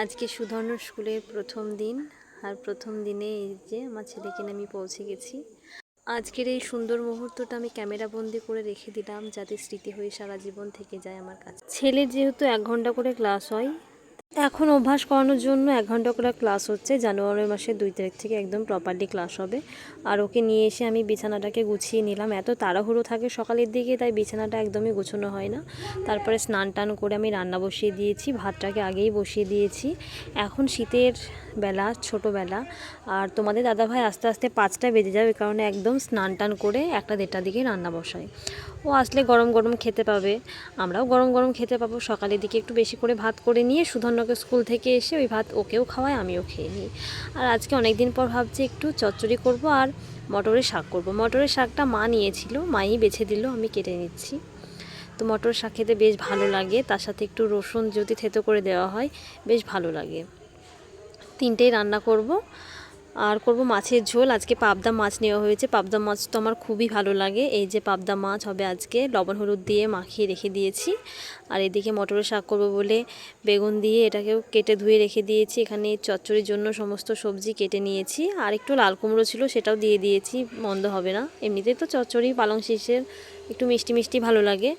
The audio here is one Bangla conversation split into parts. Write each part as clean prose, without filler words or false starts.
আজকে সুধর্ণ স্কুলের প্রথম দিন। আর প্রথম দিনে এই যে আমার ছেলেকে নিয়ে আমি পৌঁছে গেছি। আজকের এই সুন্দর মুহূর্তটা আমি ক্যামেরা বন্দি করে রেখে দিলাম, যাতে স্মৃতি হয়ে সারা জীবন থেকে যায় আমার কাছে। ছেলের যেহেতু 1 ঘন্টা করে ক্লাস হয়, এখন অভ্যাস করানোর জন্য 1 ঘন্টা করে ক্লাস হচ্ছে। জানুয়ারি মাসের 2 তারিখ থেকে একদম প্রপারলি ক্লাস হবে। আর ওকে নিয়ে এসে আমি বিছানাটাকে গুছিয়ে নিলাম। এত তাড়াহুড়ো থাকে সকালের দিকে, তাই বিছানাটা একদমই গোছানো হয় না। তারপরে স্নান টান করে আমি রান্না বসিয়ে দিয়েছি, ভাতটাকে আগেই বসিয়ে দিয়েছি। এখন শীতের বেলা, ছোটোবেলা, আর তোমাদের দাদাভাই আস্তে আস্তে 5টা বেজে যাবে, ওই কারণে একদম স্নান টান করে 1টা 1:30টার দিকে রান্না বসাই। ও আসলে গরম গরম খেতে পাবে, আমরাও গরম গরম খেতে পাবো। সকালের দিকে একটু বেশি করে ভাত করে নিয়ে সুধন্যকে স্কুল থেকে এসে ওই ভাত ওকেও খাওয়াই, আমিও খেয়ে নিই। আর আজকে অনেক দিন পর ভাবছি একটু চচ্চড়ি করব আর মটরের শাক করব। মটরের শাকটা মা নিয়েছিল, মাই বেছে দিল, আমি কেটে নিচ্ছি। তো মটর শাক খেতে বেশ ভালো লাগে, তার সাথে একটু রসুন যদি থেতো করে দেওয়া হয় বেশ ভালো লাগে। 3টেই রান্না করব। আর করব মাছের ঝোল। আজকে পাবদা মাছ নেওয়া হয়েছে। পাবদা মাছ তো আমার খুবই ভালো লাগে। এই যে পাবদা মাছ হবে আজকে, লবণ হলুদ দিয়ে মাখিয়ে রেখে দিয়েছি। আর এদিকে মটরের শাক করবো বলে বেগুন দিয়ে এটাকেও কেটে ধুয়ে রেখে দিয়েছি। এখানে চচ্চড়ির জন্য সমস্ত সবজি কেটে নিয়েছি। আর একটু লাল কুমড়ো ছিল, সেটাও দিয়ে দিয়েছি, মন্দ হবে না। এমনিতেই তো চচ্চড়ি পালং শীষের একটু মিষ্টি মিষ্টি ভালো লাগে।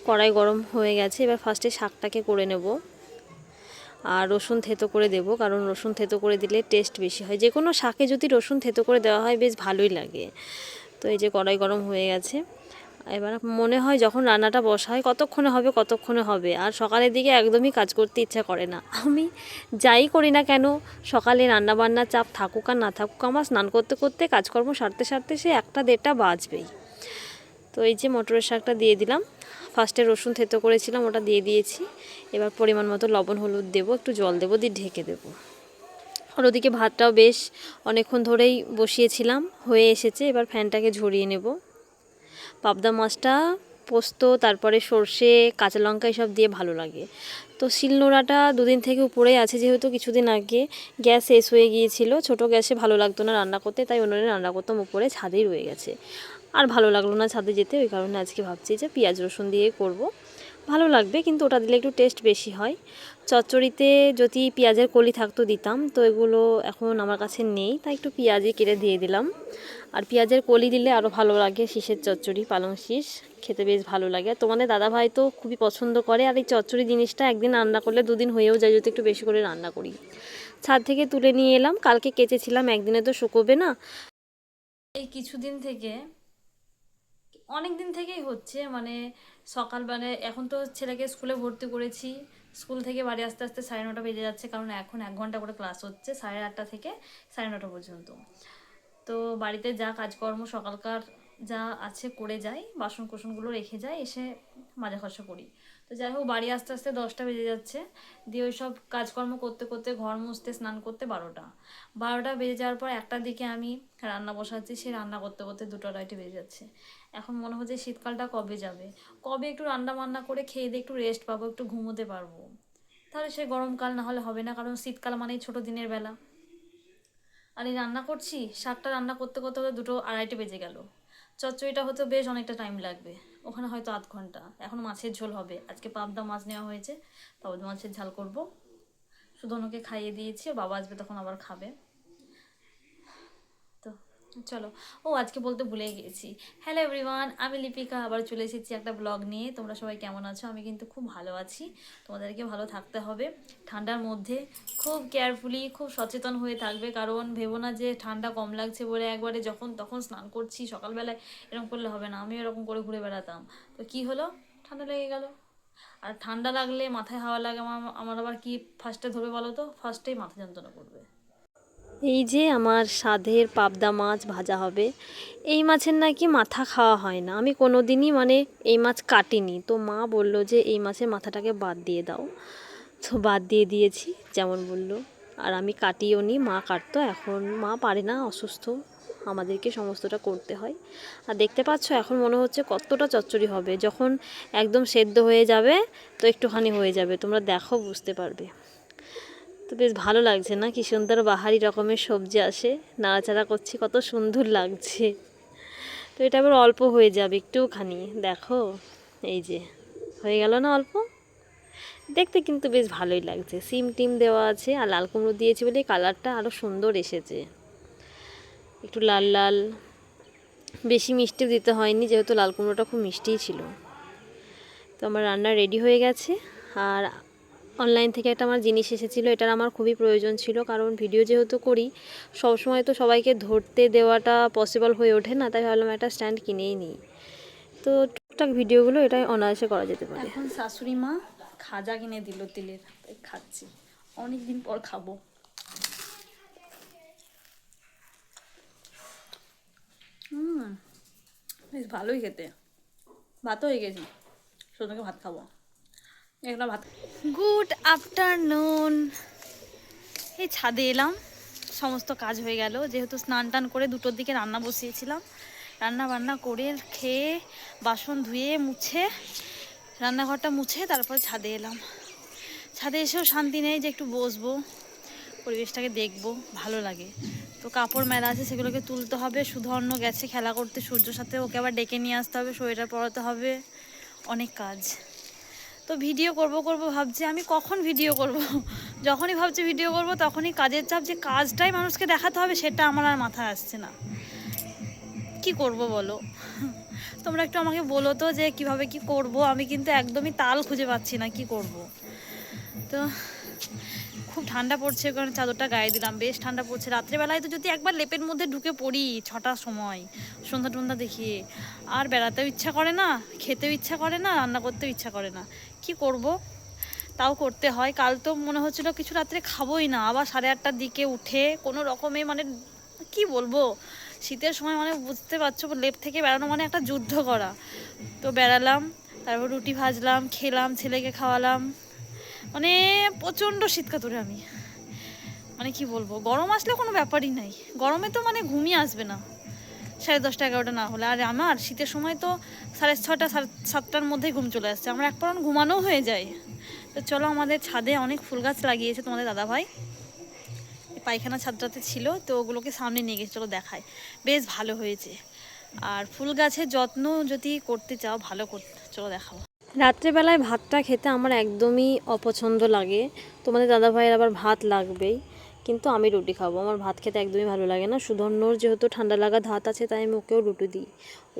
কড়াই গরম হয়ে গেছে, এবার ফার্স্টে শাকটাকে করে নেব। আর রসুন থেতো করে দেব, কারণ রসুন থেতো করে দিলে টেস্ট বেশি হয়। যে কোনো শাকে যদি রসুন থেতো করে দেওয়া হয় বেশ ভালোই লাগে। তো এই যে কড়াই গরম হয়ে গেছে। এবার মনে হয় যখন রান্নাটা বসায় কতক্ষণে হবে, আর সকালের দিকে একদমই কাজ করতে ইচ্ছা করে না। আমি যাই করি না কেন, সকালে রান্নাবান্নার চাপ থাকুক আর না থাকুক, আমার স্নান করতে করতে কাজকর্ম সারতে সারতে সে 1টা 1:30টা বাজবেই। তো এই যে মটরের শাকটা দিয়ে দিলাম। ফার্স্টে রসুন থেতো করেছিলাম, ওটা দিয়ে দিয়েছি। এবার পরিমাণ মতো লবণ হলুদ দেবো, একটু জল দেবো, দিয়ে ঢেকে দেবো। আর ওদিকে ভাতটাও বেশ অনেকক্ষণ ধরেই বসিয়েছিলাম, হয়ে এসেছে। এবার ফ্যানটাকে ঝরিয়ে নেব। পাবদা মাছটা পোস্ত, তারপরে সর্ষে, কাঁচা লঙ্কা এসব দিয়ে ভালো লাগে। তো শিলনোড়াটা 2 দিন থেকে উপরেই আছে, যেহেতু কিছুদিন আগে গ্যাস শেষ হয়ে গিয়েছিল। ছোট গ্যাসে ভালো লাগতো না রান্না করতে, তাই উনুনে রান্না করতাম, উপরে ছাদেই রয়ে গেছে। আর ভালো লাগলো না ছাদে যেতে, ওই কারণে আজকে ভাবছি যে পেঁয়াজ রসুন দিয়ে করব। ভালো লাগবে, কিন্তু ওটা দিলে একটু টেস্ট বেশি হয়। চচ্চড়িতে যদি পেঁয়াজের কলি থাকতো দিতাম, তো এগুলো এখন আমার কাছে নেই, তাই একটু পেঁয়াজই কেটে দিয়ে দিলাম। আর পেঁয়াজের কলি দিলে আরও ভালো লাগে। শীষের চচ্চড়ি, পালং শীষ খেতে বেশ ভালো লাগে। আর তোমাদের দাদাভাই তো খুবই পছন্দ করে। আর এই চচ্চড়ি জিনিসটা একদিন রান্না করলে 2 দিন হয়েও যায়, যদি একটু বেশি করে রান্না করি। ছাদ থেকে তুলে নিয়ে এলাম, কালকে কেচেছিলাম, একদিনে তো শুকোবে না। এই কিছুদিন থেকে, অনেক দিন থেকেই হচ্ছে, মানে সকালবেলায়, এখন তো ছেলেকে স্কুলে ভর্তি করেছি, স্কুল থেকে বাড়ি আসতে আসতে 9:30 বেজে যাচ্ছে, কারণ এখন 1 ঘন্টা করে ক্লাস হচ্ছে, 8:30 থেকে 9:30 পর্যন্ত। তো বাড়িতে যা কাজকর্ম সকালকার যা আছে করে যাই, বাসন কোসনগুলো রেখে যাই, এসে মাজা ঘষা করি। তো যাই হোক, বাড়ি আস্তে আস্তে 10টা বেজে যাচ্ছে। দিয়ে ওই সব কাজকর্ম করতে করতে, ঘর মুছতে, স্নান করতে 12টা বেজে যাওয়ার পর 1টার দিকে আমি রান্না বসাচ্ছি। সে রান্না করতে করতে 2টা 2:30 বেজে যাচ্ছে। এখন মনে হচ্ছে শীতকালটা কবে যাবে, কবে একটু রান্না বান্না করে খেয়ে দিয়ে একটু রেস্ট পাবো, একটু ঘুমোতে পারবো। তাহলে সে গরমকাল না হলে হবে না, কারণ শীতকাল মানেই ছোট দিনের বেলা। আর এই রান্না করছি, শাকটা রান্না করতে করতে হয়তো 2টো 2:30 বেজে গেল। চচ্চড়িটা হতে বেশ অনেকটা টাইম লাগবে, ওখানে হয়তো আধ ঘন্টা। এখন মাছের ঝোল হবে, আজকে পাবদা মাছ নেওয়া হয়েছে, পাবদা মাছের ঝাল করব। শুধু ওনাকে খাইয়ে দিয়েছি, ও বাবা আসবে তখন আবার খাবে। তো চলো, ও আজকে বলতে ভুলে গিয়েছি। হ্যালো এভরিওয়ান, আমি লিপিকা, আবার চলে এসেছি একটা ব্লগ নিয়ে। তোমরা সবাই কেমন আছো? আমি কিন্তু খুব ভালো আছি। তোমাদেরকে ভালো থাকতে হবে ঠান্ডার মধ্যে। খুব কেয়ারফুলি, খুব সচেতন হয়ে থাকবে, কারণ ভেবো না যে ঠান্ডা কম লাগছে বলে একবারে যখন তখন স্নান করছি সকালবেলায়, এরকম করলে হবে না। আমিও এরকম করে ঘুরে বেড়াতাম, তো কি হলো, ঠান্ডা লেগে গেল। আর ঠান্ডা লাগলে মাথায় হাওয়া লাগে, আমার আমার আবার কি ফার্স্টে ধরবে বলো তো? ফার্স্টেই মাথা যন্ত্রণা করবে। এই যে আমার স্বাদের পাবদা মাছ ভাজা হবে। এই মাছের নাকি মাথা খাওয়া হয় না, আমি কোনো দিনই মানে এই মাছ কাটিনি। তো মা বলল যে এই মাছের মাথাটাকে বাদ দিয়ে দাও, তো বাদ দিয়ে দিয়েছি যেমন বললো। আর আমি কাটিও নি, মা কাটতো, এখন মা পারে না, অসুস্থ, আমাদেরকে সমস্তটা করতে হয়। আর দেখতে পাচ্ছ এখন মনে হচ্ছে কতটা চচ্চড়ি হবে। যখন একদম সেদ্ধ হয়ে যাবে তো একটুখানি হয়ে যাবে, তোমরা দেখো বুঝতে পারবে। তো বেশ ভালো লাগছে না? কি সুন্দর বাহারি রকমের সবজি আসে, নাড়াচাড়া করছি, কত সুন্দর লাগছে। তো এটা আবার অল্প হয়ে যাবে একটুখানি, দেখো এই যে হয়ে গেল না অল্প। দেখতে কিন্তু বেশ ভালোই লাগছে। সিম টিম দেওয়া আছে আর লাল কুমড়ো দিয়েছি বলে কালারটা আরও সুন্দর এসেছে, একটু লাল লাল। বেশি মিষ্টি দিতে হয়নি যেহেতু লাল কুমড়োটা খুব মিষ্টিই ছিল। তো আমার রান্না রেডি হয়ে গেছে। আর অনলাইন থেকে একটা আমার জিনিস এসেছিলো, এটার আমার খুবই প্রয়োজন ছিল, কারণ ভিডিও যেহেতু করি সবসময় তো সবাইকে ধরতে দেওয়াটা পসিবল হয়ে ওঠে না, তাই ভাবলাম একটা স্ট্যান্ড কিনেই নিই। তো টুকটাক ভিডিওগুলো এটাই অনায়াসে করা যেতে পারে। এখন শাশুড়ি মা খাজা কিনে দিল তিলের, তাই খাচ্ছি, অনেক দিন পর খাবো। বেশ ভালোই খেতে, ভাতও হয়ে গেছি, শুধু ভাত খাবো একটা ভাত। Good afternoon. এই ছাদে এলাম, সমস্ত কাজ হয়ে গেল, যেহেতু স্নান টান করে 2টোর দিকে রান্না বসিয়েছিলাম। রান্না বান্না করে খেয়ে বাসন ধুয়ে মুছে রান্নাঘরটা মুছে তারপর ছাদে এলাম। ছাদে এসেও শান্তি নেই যে একটু বসবো, পরিবেশটাকে দেখবো, ভালো লাগে। তো কাপড় মেলা আছে, সেগুলোকে তুলতে হবে। সুধর্ণ গেছে খেলা করতে সূর্যর সাথে, ওকে আবার ডেকে নিয়ে আসতে হবে, সোয়েটার পরাতে হবে, অনেক কাজ। তো ভিডিও করব ভাবছি, আমি কখন ভিডিও করব? যখনই ভাবছি ভিডিও করব তখনই কাজের চাপ, যে কাজটাই মানুষকে দেখাতে হবে সেটা আমার আর মাথায় আসছে না। কি করব বলো? তোমরা একটু আমাকে বলো তো যে কিভাবে কি করব। আমি কিন্তু একদমই তাল খুঁজে পাচ্ছি না কি করব। তো খুব ঠান্ডা পড়ছে, কারণ চাদরটা গায়ে দিলাম, বেশ ঠান্ডা পড়ছে। রাত্রেবেলায় তো যদি একবার লেপের মধ্যে ঢুকে পড়ি 6টার সময়, সন্ধ্যা টন্ধা দেখিয়ে, আর বেড়াতেও ইচ্ছা করে না, খেতেও ইচ্ছা করে না, রান্না করতেও ইচ্ছা করে না। কি করব, তাও করতে হয়। কাল তো মনে হচ্ছিল কিছু রাত্রে খাবোই না, আবার 8:30টার দিকে উঠে কোনো রকমে, মানে কি বলবো, শীতের সময় মানে বুঝতে পারছো, লেপ থেকে বেড়ানো মানে একটা যুদ্ধ করা। তো বেড়ালাম, তারপর রুটি ভাজলাম, খেলাম, ছেলেকে খাওয়ালাম, মানে প্রচণ্ড শীত কাতুরে আমি। মানে কি বলবো, গরম আসলে কোনো ব্যাপারই নাই, গরমে তো মানে ঘুমিয়ে আসবে না 10:30 11টা না হলে। আর আমার শীতের সময় তো 6:30 7টার মধ্যেই ঘুম চলে আসছে, আমরা এক পরান ঘুমানো হয়ে যায়। তো চলো, আমাদের ছাদে অনেক ফুল গাছ লাগিয়েছে তোমাদের দাদাভাই, পায়খানা ছাদটাতে ছিল, তো ওগুলোকে সামনে নিয়ে গেছে, চলো দেখায়, বেশ ভালো হয়েছে। আর ফুল গাছের যত্ন যদি করতে চাও ভালো করতে, চলো দেখাবো। রাত্রেবেলায় ভাতটা খেতে আমার একদমই অপছন্দ লাগে, তোমাদের দাদাভাইয়ের আবার ভাত লাগবেই, কিন্তু আমি রুটি খাবো। আমার ভাত খেতে একদমই ভালো লাগে না। সুধন্যর যেহেতু ঠান্ডা লাগা ধাত আছে, তাই আমি ওকেও রুটি দিই।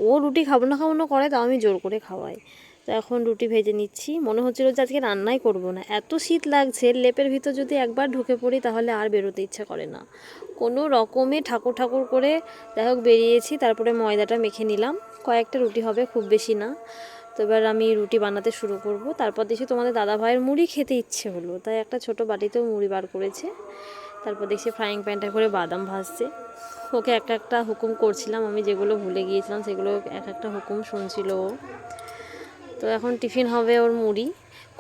ও রুটি খাবো না করে, তাও আমি জোর করে খাওয়াই। তো এখন রুটি ভেজে নিচ্ছি। মনে হচ্ছিল যে আজকে রান্নাই করব না, এত শীত লাগছে। লেপের ভিতর যদি একবার ঢুকে পড়ি তাহলে আর বেরোতে ইচ্ছা করে না। কোনো রকমে ঠাকুর ঠাকুর করে যাই হোক বেরিয়েছি। তারপরে ময়দাটা মেখে নিলাম, কয়েকটা রুটি হবে, খুব বেশি না। তো এবার আমি রুটি বানাতে শুরু করব। তারপর দেখছি তোমাদের দাদাভাইয়ের মুড়ি খেতে ইচ্ছে হলো, তাই একটা ছোট বাটিতেও মুড়ি বার করেছে। তারপর দেখছি ফ্রাইং প্যানটা করে বাদাম ভাজছে। ওকে একটা একটা হুকুম করছিলাম, আমি যেগুলো ভুলে গিয়েছিলাম সেগুলো এক একটা হুকুম শুনছিল ও। তো এখন টিফিন হবে ওর মুড়ি।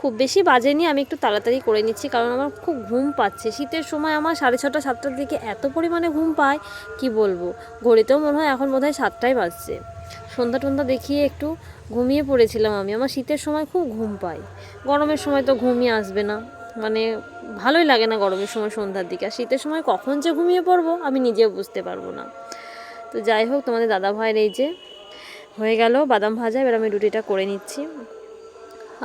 খুব বেশি বাজেনি, আমি একটু তাড়াতাড়ি করে নিচ্ছি, কারণ আমার খুব ঘুম পাচ্ছে। শীতের সময় আমার 6:30 7টার দিকে এত পরিমাণে ঘুম পায় কি বলবো। ঘড়িতেও মনে হয় এখন বোধহয় 7টাই বাজছে। সন্ধ্যা টন্ধা দেখিয়ে একটু ঘুমিয়ে পড়েছিলাম আমি। আমার শীতের সময় খুব ঘুম পায়, গরমের সময় তো ঘুমই আসবে না, মানে ভালোই লাগে না গরমের সময় সন্ধ্যার দিকে। আর শীতের সময় কখন যে ঘুমিয়ে পড়বো আমি নিজেও বুঝতে পারবো না। তো যাই হোক, তোমাদের দাদাভাইয়ের এই যে হয়ে গেল বাদাম ভাজা, এবার আমি রুটিটা করে নিচ্ছি।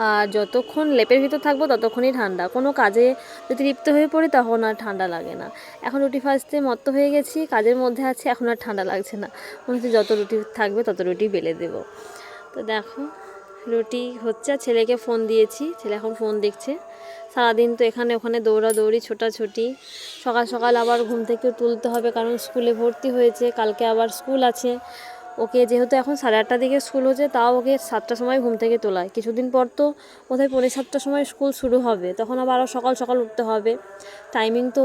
আর যতক্ষণ লেপের ভিতর থাকবো ততক্ষণই ঠান্ডা, কোনো কাজে যদি লিপ্ত হয়ে পড়ি তখন আর ঠান্ডা লাগে না। এখন রুটি ভাজতে মত্ত হয়ে গেছি, কাজের মধ্যে আছি, এখন আর ঠান্ডা লাগছে না। মনে হচ্ছে যত রুটি থাকবে তত রুটি বেলে দেবো। তো দেখো রুটি হচ্ছে, আর ছেলেকে ফোন দিয়েছি, ছেলে এখন ফোন দেখছে। সারাদিন তো এখানে ওখানে দৌড়াদৌড়ি ছোটাছুটি, সকাল সকাল আবার ঘুম থেকে তুলতে হবে, কারণ স্কুলে ভর্তি হয়েছে, কালকে আবার স্কুল আছে। ওকে যেহেতু এখন 8:30টার দিকে স্কুল হচ্ছে, তাও ওকে 7টার সময় ঘুম থেকে তোলায়। কিছুদিন পর তো বোধহয় 6:45টার সময় স্কুল শুরু হবে, তখন আবার আরও সকাল সকাল উঠতে হবে। টাইমিং তো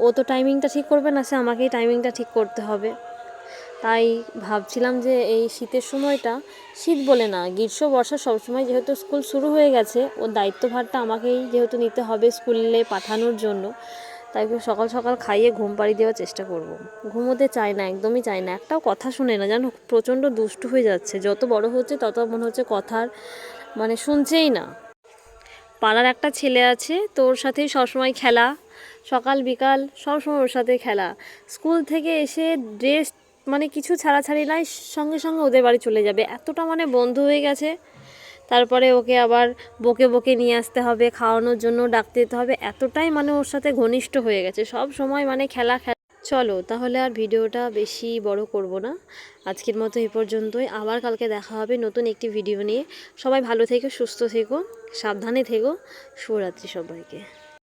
ও তো টাইমিংটা ঠিক করবে না, সে আমাকেই টাইমিংটা ঠিক করতে হবে। তাই ভাবছিলাম যে এই শীতের সময়টা, শীত বলে না, গ্রীষ্ম বর্ষা সবসময় যেহেতু স্কুল শুরু হয়ে গেছে, ওর দায়িত্বভারটা আমাকেই যেহেতু নিতে হবে স্কুলে পাঠানোর জন্য, তাই ওকে সকাল সকাল খাইয়ে ঘুম পাড়িয়ে দেওয়ার চেষ্টা করব। ঘুমোতে চায় না, একদমই চায় না, একটাও কথা শুনে না, জানো, প্রচণ্ড দুষ্টু হয়ে যাচ্ছে। যত বড় হচ্ছে তত মনে হচ্ছে কথার মানে শুনছেই না। পাড়ার একটা ছেলে আছে, তো ওর সাথেই সবসময় খেলা, সকাল বিকাল সবসময় ওর সাথে খেলা। স্কুল থেকে এসে ড্রেস মানে কিছু ছাড়াছাড়ি নাই, সঙ্গে সঙ্গে ওদের বাড়ি চলে যাবে, এতটা মানে বন্ধু হয়ে গেছে। তারপরে ওকে আবার বকে বকে নিয়ে আসতে হবে, খাওয়ানোর জন্য ডাকতে যেতে হবে। এতটাই মানে ওর সাথে ঘনিষ্ঠ হয়ে গেছে, সব সময় মানে খেলা খেলা। চলো তাহলে আর ভিডিওটা বেশি বড় করব না, আজকের মতো এই পর্যন্তই। আবার কালকে দেখা হবে নতুন একটি ভিডিও নিয়ে। সবাই ভালো থেকো, সুস্থ থেকো, সাবধানে থেকো। শুভরাত্রি সবাইকে।